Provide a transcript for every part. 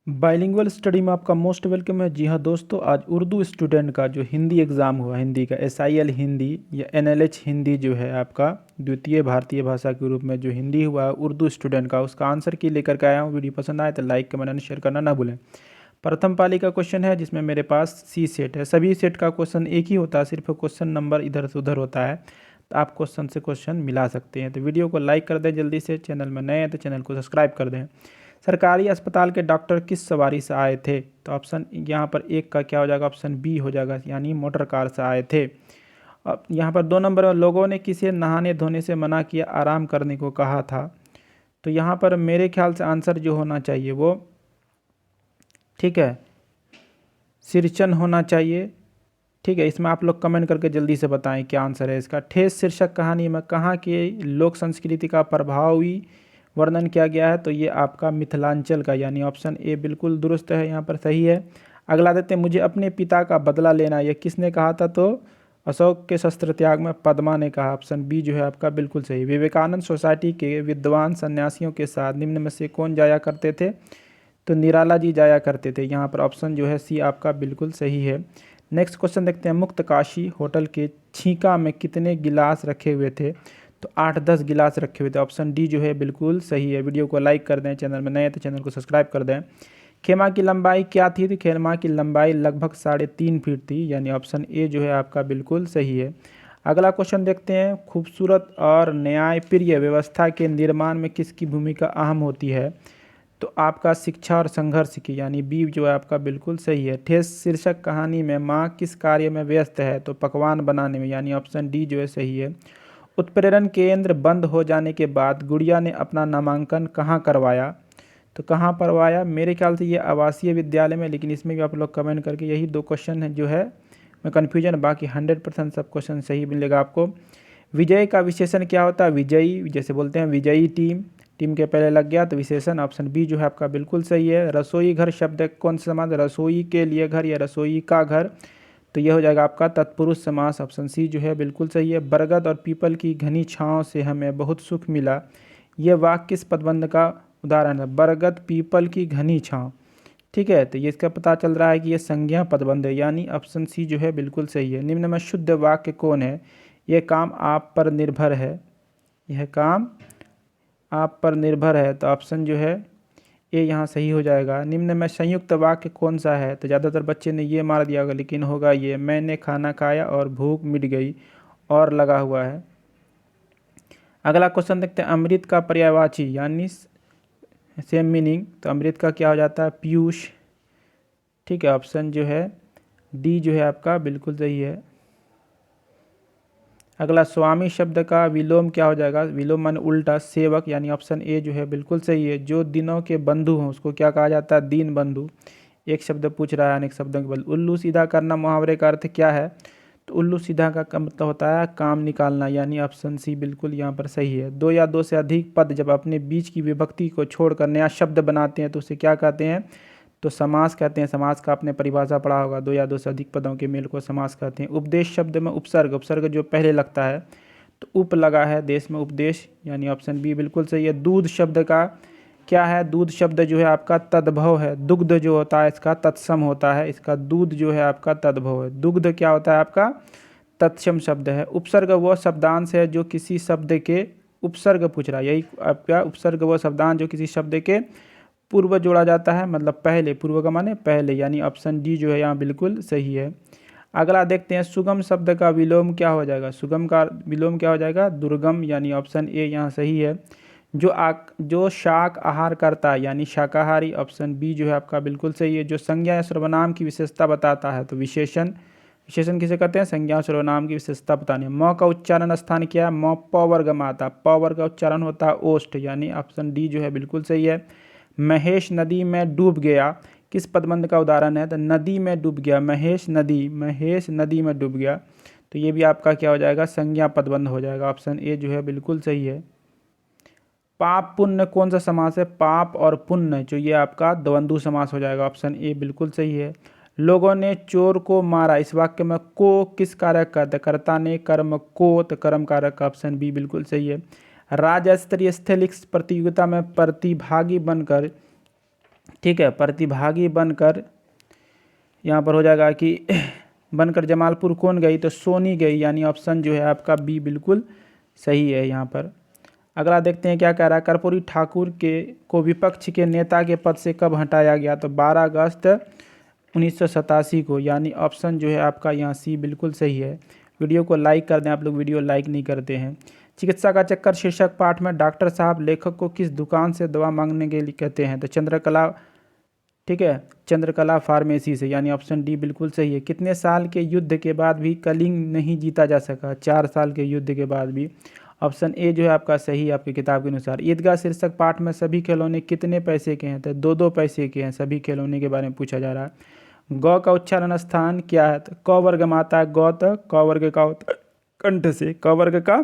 Bilingual study में आपका most welcome है। जी हाँ दोस्तों, आज उर्दू स्टूडेंट का जो हिंदी एग्ज़ाम हुआ, हिंदी का SIL हिंदी या NLH हिंदी जो है आपका द्वितीय भारतीय भाषा के रूप में जो हिंदी हुआ है उर्दू स्टूडेंट का, उसका आंसर की लेकर के आया हूँ। वीडियो पसंद आए तो लाइक कमेंट एंड शेयर करना ना भूलें। प्रथम पाली का क्वेश्चन है जिसमें मेरे पास C सेट है। सभी सेट का क्वेश्चन एक ही होता है, सिर्फ क्वेश्चन नंबर इधर से उधर होता है, तो आप क्वेश्चन से क्वेश्चन मिला सकते हैं। तो वीडियो को लाइक कर दें जल्दी से, चैनल में नए हैं तो चैनल को सब्सक्राइब कर दें। सरकारी अस्पताल के डॉक्टर किस सवारी से आए थे? तो ऑप्शन यहाँ पर एक का क्या हो जाएगा, ऑप्शन बी हो जाएगा, यानी मोटर कार से आए थे। अब यहाँ पर 2 नंबर में लोगों ने किसे नहाने धोने से मना किया, आराम करने को कहा था। तो यहाँ पर मेरे ख्याल से आंसर जो होना चाहिए वो, ठीक है, सिरचन होना चाहिए। ठीक है, इसमें आप लोग कमेंट करके जल्दी से बताएं क्या आंसर है इसका। ठेस शीर्षक कहानी में कहाँ के लोक संस्कृति का प्रभावी वर्णन किया गया है? तो ये आपका मिथिलांचल का, यानी ऑप्शन ए बिल्कुल दुरुस्त है, यहाँ पर सही है। अगला देते हैं, मुझे अपने पिता का बदला लेना, ये किसने कहा था? तो अशोक के शस्त्र त्याग में पद्मा ने कहा। ऑप्शन बी जो है आपका बिल्कुल सही। विवेकानंद सोसाइटी के विद्वान सन्यासियों के साथ निम्न में से कौन जाया करते थे? तो निराला जी जाया करते थे। यहाँ पर ऑप्शन जो है सी आपका बिल्कुल सही है। नेक्स्ट क्वेश्चन देखते हैं, मुक्त काशी होटल के छीका में कितने गिलास रखे हुए थे? तो 8-10 गिलास रखे हुए थे। ऑप्शन डी जो है बिल्कुल सही है। वीडियो को लाइक कर दें, चैनल में नए हैं तो चैनल को सब्सक्राइब कर दें। खेमा की लंबाई क्या थी? तो खेमा की लंबाई लगभग 3.5 फीट थी, यानी ऑप्शन ए जो है आपका बिल्कुल सही है। अगला क्वेश्चन देखते हैं, खूबसूरत और न्यायप्रिय व्यवस्था के निर्माण में किसकी भूमिका अहम होती है? तो आपका शिक्षा और संघर्ष की, यानी बी जो है आपका बिल्कुल सही है। ठेस शीर्षक कहानी में माँ किस कार्य में व्यस्त है? तो पकवान बनाने में, यानी ऑप्शन डी जो है सही है। उत्प्रेरण केंद्र बंद हो जाने के बाद गुड़िया ने अपना नामांकन कहाँ करवाया? तो कहाँ करवाया? मेरे ख्याल से ये आवासीय विद्यालय में, लेकिन इसमें भी आप लोग कमेंट करके, यही 2 क्वेश्चन है जो है मैं कन्फ्यूजन, बाकी 100% सब क्वेश्चन सही मिलेगा आपको। विजय का विशेषण क्या होता है? विजयी जैसे बोलते हैं विजयी टीम, टीम के पहले लग गया तो विशेषण, ऑप्शन बी जो है आपका बिल्कुल सही है। रसोई घर शब्द कौन सा समास? रसोई के लिए घर या रसोई का घर, तो यह हो जाएगा आपका तत्पुरुष समास। ऑप्शन सी जो है बिल्कुल सही है। बरगद और पीपल की घनी छाँव से हमें बहुत सुख मिला, यह वाक्य किस पदबंध का उदाहरण है? बरगद पीपल की घनी छाँव, ठीक है, तो ये इसका पता चल रहा है कि ये संज्ञा पदबंध है, यानी ऑप्शन सी जो है बिल्कुल सही है। निम्न में शुद्ध वाक्य कौन है? यह काम आप पर निर्भर है, यह काम आप पर निर्भर है, तो ऑप्शन जो है ये यहाँ सही हो जाएगा। निम्न में संयुक्त वाक्य कौन सा है? तो ज़्यादातर बच्चे ने ये मार दिया होगा, लेकिन होगा ये, मैंने खाना खाया और भूख मिट गई, और लगा हुआ है। अगला क्वेश्चन देखते हैं, अमृत का पर्यायवाची यानी सेम मीनिंग, तो अमृत का क्या हो जाता है? पीयूष, ठीक है, ऑप्शन जो है डी जो है आपका बिल्कुल सही है। अगला स्वामी शब्द का विलोम क्या हो जाएगा? विलोम माने उल्टा, सेवक, यानी ऑप्शन ए जो है बिल्कुल सही है। जो दिनों के बंधु हों उसको क्या कहा जाता है? दीन बंधु। एक शब्द पूछ रहा है अनेक शब्दों के बल। उल्लू सीधा करना मुहावरे का अर्थ क्या है? तो उल्लू सीधा का मतलब होता है काम निकालना, यानी ऑप्शन सी बिल्कुल यहाँ पर सही है। 2 या 2 से अधिक पद जब अपने बीच की विभक्ति को छोड़कर नया शब्द बनाते हैं तो उसे क्या कहते हैं? तो समास कहते हैं। समास का आपने परिभाषा पढ़ा होगा, 2 या 2 से अधिक पदों के मेल को समास कहते हैं। उपदेश शब्द में उपसर्ग, उपसर्ग जो पहले लगता है तो उप लगा है, देश में उपदेश, यानी ऑप्शन बी बिल्कुल सही है। दूध शब्द का क्या है? दूध शब्द जो है आपका तद्भव है। दुग्ध जो होता है इसका तत्सम होता है, इसका दूध जो है आपका तद्भव है। दुग्ध क्या होता है आपका? तत्सम शब्द है। उपसर्ग वो शब्दांश है जो किसी शब्द के, उपसर्ग पूछ रहा है, यही आपका उपसर्ग वो शब्दांश जो किसी शब्द के पूर्व जोड़ा जाता है, मतलब पहले, पूर्व का माने पहले, यानी ऑप्शन डी जो है यहाँ बिल्कुल सही है। अगला देखते हैं, सुगम शब्द का विलोम क्या हो जाएगा? सुगम का विलोम क्या हो जाएगा? दुर्गम, यानी ऑप्शन ए यहाँ सही है। जो शाक आहार करता है, यानी शाकाहारी, ऑप्शन बी जो है आपका बिल्कुल सही है। जो संज्ञा या सर्वनाम की विशेषता बताता है, तो विशेषण, विशेषण किसे कहते हैं? संज्ञा और सर्वनाम की विशेषता बताने। म का उच्चारण स्थान क्या है? म प वर्ग में आता, प वर्ग का उच्चारण होता है ओष्ठ, यानी ऑप्शन डी जो है बिल्कुल सही है। महेश नदी में डूब गया किस पदबंध का उदाहरण है? तो नदी में डूब गया, महेश नदी, महेश नदी में डूब गया, तो ये भी आपका क्या हो जाएगा? संज्ञा पदबंध हो जाएगा। ऑप्शन ए जो है बिल्कुल सही है। पाप पुण्य कौन सा समास है? पाप और पुण्य जो ये आपका द्वंद्व समास हो जाएगा। ऑप्शन ए बिल्कुल सही है। लोगों ने चोर को मारा, इस वाक्य में को किस कारक का? कर्ता ने, कर्म को, तो कर्म कारक का, ऑप्शन बी बिल्कुल सही है। राज्य स्तरीय एस्थेटिक्स प्रतियोगिता में प्रतिभागी बनकर ठीक है, प्रतिभागी बनकर यहाँ पर हो जाएगा कि बनकर जमालपुर कौन गई, तो सोनी गई, यानी ऑप्शन जो है आपका बी बिल्कुल सही है यहाँ पर। अगला देखते हैं क्या कह रहा है। कर्पूरी ठाकुर के को विपक्ष के नेता के पद से कब हटाया गया, तो 12 अगस्त 1987 को, यानी ऑप्शन जो है आपका यहाँ सी बिल्कुल सही है। वीडियो को लाइक कर दें, आप लोग वीडियो लाइक नहीं करते हैं। चिकित्सा का चक्कर शीर्षक पाठ में डॉक्टर साहब लेखक को किस दुकान से दवा मांगने के लिए कहते हैं, तो चंद्रकला, ठीक है, चंद्रकला फार्मेसी से, यानी ऑप्शन डी बिल्कुल सही है। कितने साल के युद्ध के बाद भी कलिंग नहीं जीता जा सका, 4 साल के युद्ध के बाद भी, ऑप्शन ए जो है आपका सही है आपकी किताब के अनुसार। ईदगाह शीर्षक पाठ में सभी खिलौने कितने पैसे के हैं, तो 2-2 पैसे के हैं। सभी खिलौने के बारे में पूछा जा रहा है। गौ का उच्चारण स्थान क्या है, तो क वर्ग में आता है गौ, तो क वर्ग का होता है कंठ से, क वर्ग का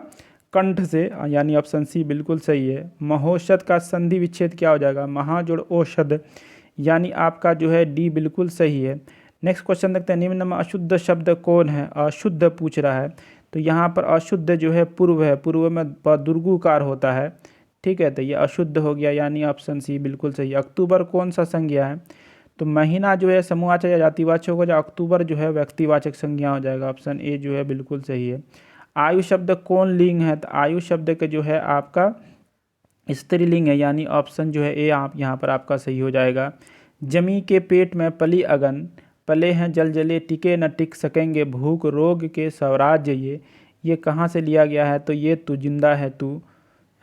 कंठ से, यानी ऑप्शन सी बिल्कुल सही है। महोषध का संधि विच्छेद क्या हो जाएगा, महाजोड़ औषध, यानी आपका जो है डी बिल्कुल सही है। नेक्स्ट क्वेश्चन देखते हैं। निम्न में अशुद्ध शब्द कौन है, अशुद्ध पूछ रहा है, तो यहाँ पर अशुद्ध जो है पूर्व है, पूर्व में दुर्गुकार होता है, ठीक है, तो ये अशुद्ध हो गया, यानी ऑप्शन सी बिल्कुल सही है। अक्टूबर कौन सा संज्ञा है, तो महीना जो है समूहवाचक या जातिवाचक हो जाए, अक्टूबर जो है व्यक्तिवाचक संज्ञा हो जाएगा, ऑप्शन ए जो है बिल्कुल सही है। आयु शब्द कौन लिंग है, तो आयु शब्द का जो है आपका स्त्रीलिंग है, यानी ऑप्शन जो है ए आप यहाँ पर आपका सही हो जाएगा। जमी के पेट में पली अगन, पले हैं जल जले टिके न टिक सकेंगे भूख रोग के स्वराज्य ये कहाँ से लिया गया है, तो ये तू जिंदा है तू,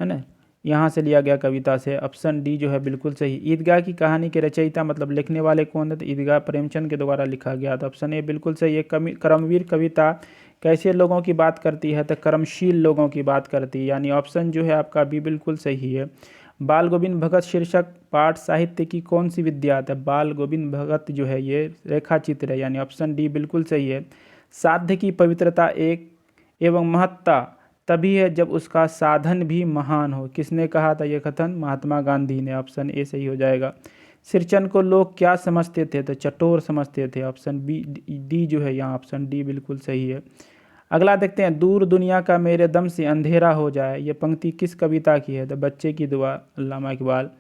है ना, यहाँ से लिया गया कविता से, ऑप्शन डी जो है बिल्कुल सही। ईदगाह की कहानी के रचयिता मतलब लिखने वाले कौन है, तो ईदगाह प्रेमचंद के द्वारा लिखा गया था, ऑप्शन ए बिल्कुल सही है। कर्मवीर कविता कैसे लोगों की बात करती है, तो कर्मशील लोगों की बात करती है, यानी ऑप्शन जो है आपका बी बिल्कुल सही है। बाल गोविंद भगत शीर्षक पाठ साहित्य की कौन सी विद्या है, बाल गोविंद भगत जो है ये रेखा चित्र है, यानी ऑप्शन डी बिल्कुल सही है। साध्य की पवित्रता एक एवं महत्ता तभी है जब उसका साधन भी महान हो, किसने कहा था ये कथन, महात्मा गांधी ने, ऑप्शन ए सही हो जाएगा। सिरचन को लोग क्या समझते थे, तो चटोर समझते थे, ऑप्शन बी डी जो है यहाँ ऑप्शन डी बिल्कुल सही है। अगला देखते हैं। दूर दुनिया का मेरे दम से अंधेरा हो जाए, ये पंक्ति किस कविता की है, तो बच्चे की दुआ, अल्लामा इकबाल।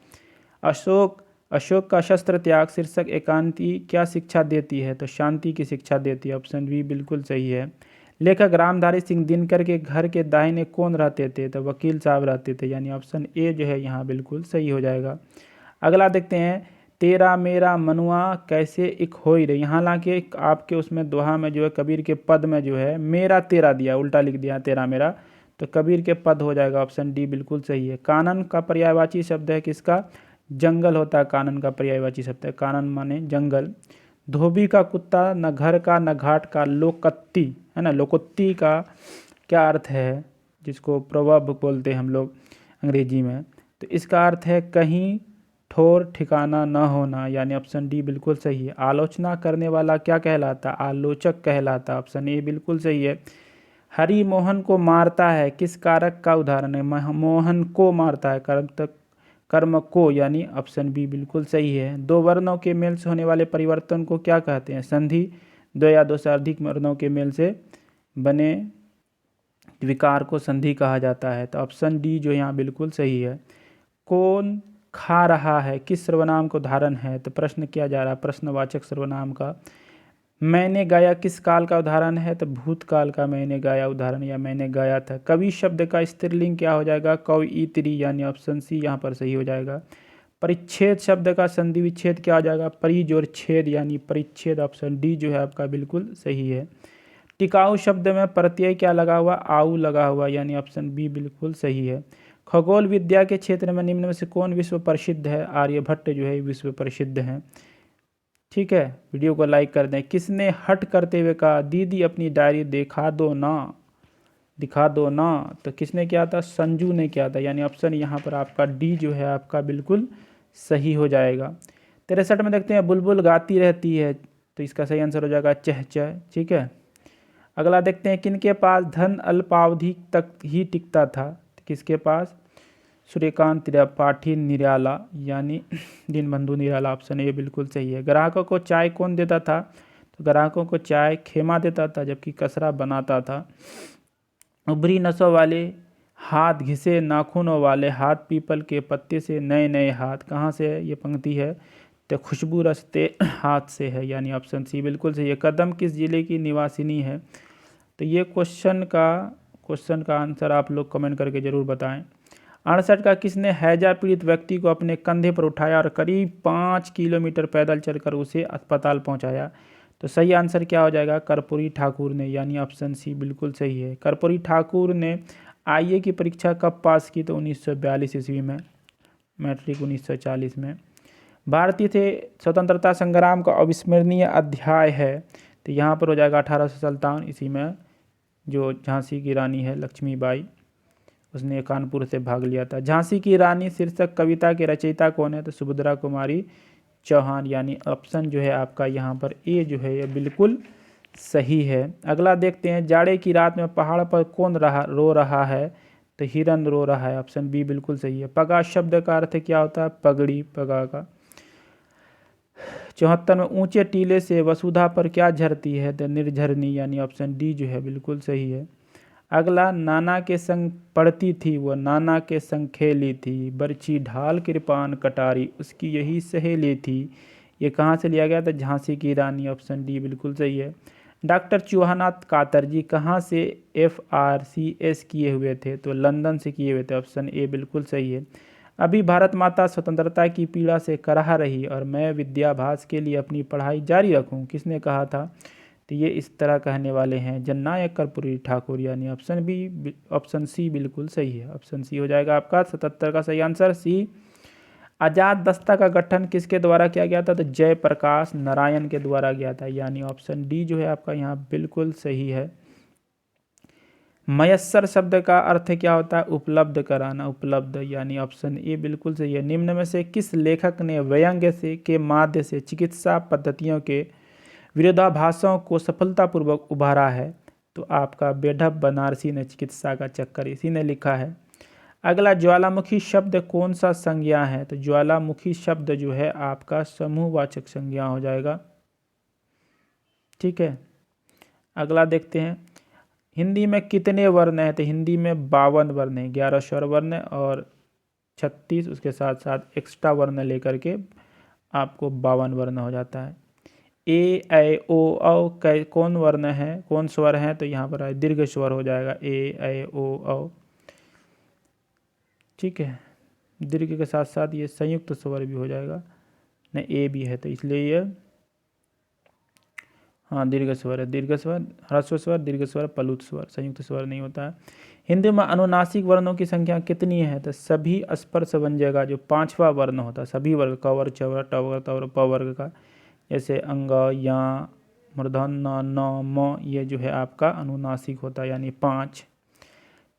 अशोक का शस्त्र त्याग शीर्षक एकांती क्या शिक्षा देती है, तो शांति की शिक्षा देती है, ऑप्शन बी बिल्कुल सही है। लेखक रामधारी सिंह दिनकर के घर के दाहिने कौन रहते थे, तो वकील साहब रहते थे, यानी ऑप्शन ए जो है यहाँ बिल्कुल सही हो जाएगा। अगला देखते हैं। तेरा मेरा मनुआ कैसे एक होई रे, यहाँ हालांकि आपके उसमें दोहा में जो है कबीर के पद में जो है मेरा तेरा दिया, उल्टा लिख दिया तेरा मेरा, तो कबीर के पद हो जाएगा, ऑप्शन डी बिल्कुल सही है। कानन का पर्यायवाची शब्द है किसका, जंगल होता है कानन का पर्यायवाची शब्द है, कानन माने जंगल। धोबी का कुत्ता न घर का न घाट का, लोकत्ती है ना, लोकोत्ती का क्या अर्थ है, जिसको प्रवर्ब बोलते हैं हम लोग अंग्रेजी में, तो इसका अर्थ है कहीं ठोर ठिकाना न होना, यानी ऑप्शन डी बिल्कुल सही है। आलोचना करने वाला क्या कहलाता, आलोचक कहलाता, ऑप्शन ए बिल्कुल सही है। हरि मोहन को मारता है किस कारक का उदाहरण है, मोहन को मारता है कर्म को, यानी ऑप्शन बी बिल्कुल सही है। दो वर्णों के मेल से होने वाले परिवर्तन को क्या कहते हैं, संधि। दो या दो से अधिक वर्णों के मेल से बने विकार को संधि कहा जाता है, तो ऑप्शन डी जो यहाँ बिल्कुल सही है। कौन खा रहा है किस सर्वनाम को धारण है, तो प्रश्न किया जा रहा है प्रश्नवाचक सर्वनाम का। मैंने गाया किस काल का उदाहरण है, तो भूतकाल का मैंने गाया उदाहरण, या मैंने गाया था। कवि शब्द का स्त्रीलिंग क्या हो जाएगा, कवयित्री, यानी ऑप्शन सी यहाँ पर सही हो जाएगा। परिच्छेद शब्द का संधि विच्छेद क्या हो जाएगा, परिज और छेद, यानी परिच्छेद, ऑप्शन डी जो है आपका बिल्कुल सही है। टिकाऊ शब्द में प्रत्यय क्या लगा हुआ, आऊ लगा हुआ, यानी ऑप्शन बी बिल्कुल सही है। खगोल विद्या के क्षेत्र में निम्न में से कौन विश्व प्रसिद्ध है, आर्यभट्ट जो है विश्व प्रसिद्ध हैं, ठीक है। वीडियो को लाइक कर दें। किसने हट करते हुए कहा, दीदी अपनी डायरी दिखा दो ना, तो किसने किया था, संजू ने किया था, यानी ऑप्शन यहाँ पर आपका डी जो है आपका बिल्कुल सही हो जाएगा। 63 में देखते हैं। बुलबुल गाती रहती है, तो इसका सही आंसर हो जाएगा चहचह, ठीक है। अगला देखते हैं। किनके पास धन अल्पावधि तक ही टिकता था, तो किसके पास, सूर्यकांत त्रिपाठी निराला, यानी दीनबंधु निराला, ऑप्शन ए बिल्कुल सही है। ग्राहकों को चाय कौन देता था, तो ग्राहकों को चाय खेमा देता था, जबकि कसरा बनाता था। उभरी नसों वाले हाथ घिसे नाखूनों वाले हाथ, पीपल के पत्ते से नए नए हाथ, कहाँ से है ये पंक्ति है, तो खुशबू रचते हाथ से है, यानी ऑप्शन सी बिल्कुल सही है। कदम किस जिले की निवासिनी है? तो ये क्वेश्चन का आंसर आप लोग कमेंट करके ज़रूर बताएं। 68 का किसने हैजा पीड़ित व्यक्ति को अपने कंधे पर उठाया और करीब 5 किलोमीटर पैदल चलकर उसे अस्पताल पहुंचाया? तो सही आंसर क्या हो जाएगा? कर्पूरी ठाकुर ने, यानी ऑप्शन सी बिल्कुल सही है। कर्पूरी ठाकुर ने आईए की परीक्षा कब पास की? तो 1942 ईस्वी में, मैट्रिक 1940 में। भारतीय थे स्वतंत्रता संग्राम का अविस्मरणीय अध्याय है, तो यहाँ पर हो जाएगा 1857। इसी में जो झांसी की रानी है लक्ष्मीबाई, उसने कानपुर से भाग लिया था। झांसी की रानी शीर्षक कविता के रचयिता कौन है? तो सुभद्रा कुमारी चौहान, यानी ऑप्शन जो है आपका यहाँ पर ए जो है ये बिल्कुल सही है। अगला देखते हैं, जाड़े की रात में पहाड़ पर कौन रो रहा है? तो हिरन रो रहा है, ऑप्शन बी बिल्कुल सही है। पगा शब्द का अर्थ क्या होता है? पगड़ी, पगा का। 74 में ऊंचे टीले से वसुधा पर क्या झरती है? तो निर्झरनी, यानी ऑप्शन डी जो है बिल्कुल सही है। अगला, नाना के संग पढ़ती थी वह नाना के संग खेली थी, बरछी ढाल कृपान कटारी उसकी यही सहेली थी। ये कहाँ से लिया गया? तो झांसी की रानी, ऑप्शन डी बिल्कुल सही है। डॉक्टर चूहानाथ कातरजी कहाँ से FRCS किए हुए थे? तो लंदन से किए हुए थे, ऑप्शन ए बिल्कुल सही है। अभी भारत माता स्वतंत्रता की पीड़ा से कराह रही और मैं विद्याभ्यास के लिए अपनी पढ़ाई जारी रखूं, किसने कहा था? तो ये इस तरह कहने वाले हैं जननायक कर्पूरी ठाकुर, यानी ऑप्शन सी बिल्कुल सही है। ऑप्शन सी हो जाएगा आपका 77 का सही आंसर, सी। आजाद दस्ता का गठन किसके द्वारा किया गया था? तो जयप्रकाश नारायण के द्वारा किया था, यानी ऑप्शन डी जो है आपका यहाँ बिल्कुल सही है। मयस्सर शब्द का अर्थ क्या होता है? उपलब्ध कराना, उपलब्ध, यानी ऑप्शन ए बिल्कुल सही है। निम्न में से किस लेखक ने व्यंग्य से के माध्य से चिकित्सा पद्धतियों के विरोधाभासों को सफलतापूर्वक उभारा है? तो आपका बेढप बनारसी ने चिकित्सा का चक्कर, इसी ने लिखा है। अगला, ज्वालामुखी शब्द कौन सा संज्ञा है? तो ज्वालामुखी शब्द जो है आपका समूहवाचक संज्ञा हो जाएगा, ठीक है। अगला देखते हैं, हिंदी में कितने वर्ण हैं? तो हिंदी में 52 वर्ण हैं, 11 स्वर वर्ण और 36 उसके साथ साथ एक्स्ट्रा वर्ण लेकर के आपको 52 वर्ण हो जाता है। ए ऐ ओ औ कौन वर्ण है, कौन स्वर है? तो यहाँ पर दीर्घ स्वर हो जाएगा, ए ऐ ओ औ, ठीक है। दीर्घ के साथ साथ ये संयुक्त स्वर भी हो जाएगा, न ए भी है, तो इसलिए ये हाँ दीर्घ स्वर है। दीर्घ स्वर, ह्रस्व स्वर, दीर्घ स्वर, प्लुत स्वर, संयुक्त स्वर नहीं होता है। हिंदी में अनुनासिक वर्णों की संख्या कितनी है? तो सभी स्पर्श बन जाएगा, जो 5वां वर्ण होता है, सभी वर्ग, क वर्ग, च वर्ग, ट वर्ग, त वर्ग, प वर्ग का, जैसे अंग, या, मूर्धन्य, न, म, ये जो है आपका अनुनासिक होता है, यानी 5।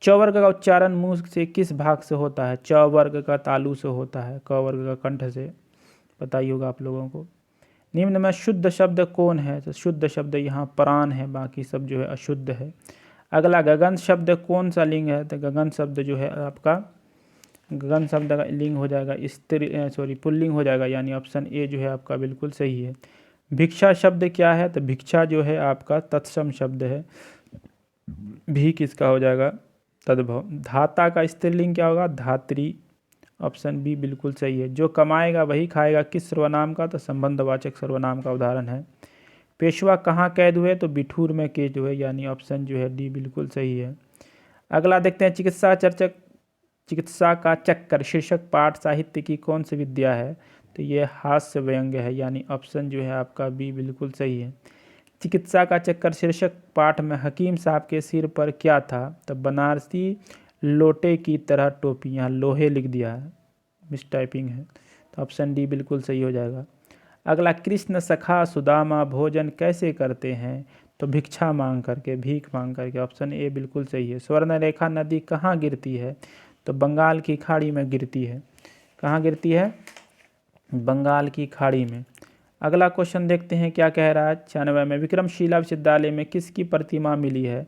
च वर्ग का उच्चारण मुंह से किस भाग से होता है? च वर्ग का तालु से होता है, क वर्ग का कंठ से, पता ही होगा आप लोगों को। निम्न में शुद्ध शब्द कौन है? तो शुद्ध शब्द यहाँ प्राण है, बाकी सब जो है अशुद्ध है। अगला, गगन शब्द कौन सा लिंग है? तो गगन शब्द जो है आपका, गगन शब्द का लिंग हो जाएगा पुल्लिंग हो जाएगा, यानी ऑप्शन ए जो है आपका बिल्कुल सही है। भिक्षा शब्द क्या है? तो भिक्षा जो है आपका तत्सम शब्द है, भी किसका हो जाएगा? तद्भव। धाता का स्त्रीलिंग क्या होगा? धात्री, ऑप्शन बी बिल्कुल सही है। जो कमाएगा वही खाएगा, किस सर्वनाम का? तो संबंधवाचक सर्वनाम का उदाहरण है। पेशवा कहाँ कैद हुए? तो बिठूर में कैद हुए, यानी ऑप्शन जो है डी बिल्कुल सही है। अगला देखते हैं, चिकित्सा का चक्कर शीर्षक पाठ साहित्य की कौन सी विद्या है? तो ये हास्य व्यंग्य है, यानी ऑप्शन जो है आपका बी बिल्कुल सही है। चिकित्सा का चक्कर शीर्षक पाठ में हकीम साहब के सिर पर क्या था? तो बनारसी लोटे की तरह टोपी, यहाँ लोहे लिख दिया है, मिस टाइपिंग है, तो ऑप्शन डी बिल्कुल सही हो जाएगा। अगला, कृष्ण सखा सुदामा भोजन कैसे करते हैं? तो भिक्षा मांग करके, भीख मांग करके, ऑप्शन ए बिल्कुल सही है। स्वर्णरेखा नदी कहाँ गिरती है? तो बंगाल की खाड़ी में गिरती है। कहाँ गिरती है? बंगाल की खाड़ी में। अगला क्वेश्चन देखते हैं क्या कह रहा है। 96 में विक्रमशिला विश्वविद्यालय में किसकी प्रतिमा मिली है?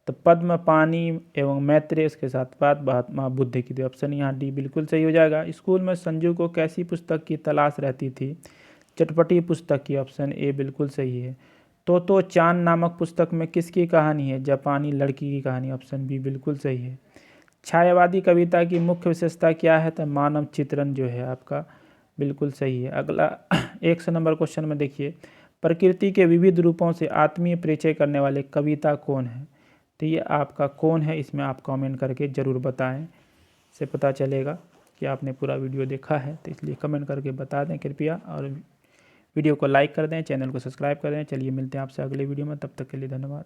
तो पद्म पानी एवं मैत्रेय के साथ महात्मा बुद्ध की थी, ऑप्शन यहाँ डी बिल्कुल सही हो जाएगा। स्कूल में संजू को कैसी पुस्तक की तलाश रहती थी? चटपटी पुस्तक की, ऑप्शन ए बिल्कुल सही है। तो चांद नामक पुस्तक में किसकी कहानी है? जापानी लड़की की कहानी, ऑप्शन बी बिल्कुल सही है। छायावादी कविता की मुख्य विशेषता क्या है? तो मानव चित्रण जो है आपका बिल्कुल सही है। अगला 100 नंबर क्वेश्चन में देखिए, प्रकृति के विविध रूपों से आत्मीय परिचय करने वाले कविता कौन है। तो ये आपका कौन है, इसमें आप कमेंट करके ज़रूर बताएं, इससे पता चलेगा कि आपने पूरा वीडियो देखा है। तो इसलिए कमेंट करके बता दें कृपया, और वीडियो को लाइक कर दें, चैनल को सब्सक्राइब कर दें। चलिए मिलते हैं आपसे अगले वीडियो में, तब तक के लिए धन्यवाद।